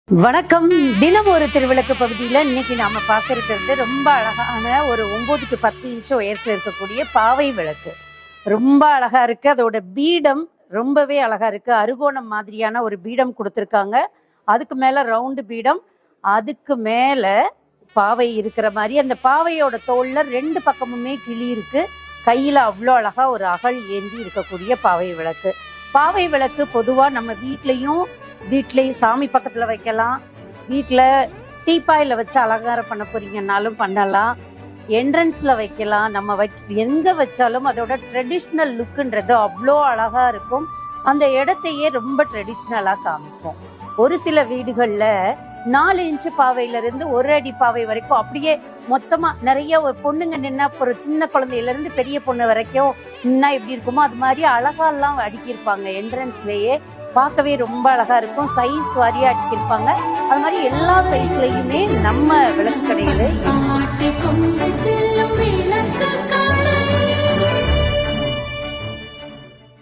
வணக்கம். தினம் ஒரு திருவிளக்கு பகுதியில் இன்னைக்கு நாம பார்க்கறது ரொம்ப அழகான ஒரு 9 to 10 இன்ச்சு உயரத்தில் இருக்கக்கூடிய பாவை விளக்கு. ரொம்ப அழகா இருக்கு. அதோட பீடம் ரொம்பவே அழகா இருக்கு. அறுகோணம் மாதிரியான ஒரு பீடம் கொடுத்துருக்காங்க. அதுக்கு மேல ரவுண்டு பீடம், அதுக்கு மேல பாவை இருக்கிற மாதிரி. அந்த பாவையோட தோல்ல 2 பக்கமுமே கிளி இருக்கு. கையில அவ்வளோ அழகா ஒரு அகல் ஏந்தி இருக்கக்கூடிய பாவை விளக்கு. பாவை விளக்கு பொதுவா நம்ம வீட்லயும் சாமி பக்கத்துல வைக்கலாம். வீட்டுல டீப்பாயில வச்சு அலங்காரம் பண்ண போறீங்கன்னாலும் பண்ணலாம். என்ட்ரன்ஸ்ல வைக்கலாம். நம்ம எங்க வச்சாலும் அதோட ட்ரெடிஷ்னல் லுக்குன்றது அவ்வளோ அழகா இருக்கும். அந்த இடத்தையே ரொம்ப ட்ரெடிஷ்னலா காமிக்கும். ஒரு சில வீடுகள்ல 4 இன்ச்சு பாவையில இருந்து 1 அடி பாவை வரைக்கும் அப்படியே மொத்தமா நிறைய ஒரு பொண்ணுங்க நின்னா, ஒரு சின்ன குழந்தையில இருந்து பெரிய பொண்ணு வரைக்கும் நின்னா எப்படி இருக்குமோ அது மாதிரி அழகாலாம் அடுக்கியிருப்பாங்க. என்ட்ரன்ஸ்லயே பார்க்கவே ரொம்ப அழகா இருக்கும். சைஸ் வாரியா அடுக்கியிருப்பாங்க. அது மாதிரி எல்லா சைஸ்லயுமே நம்ம விளக்கு கடையில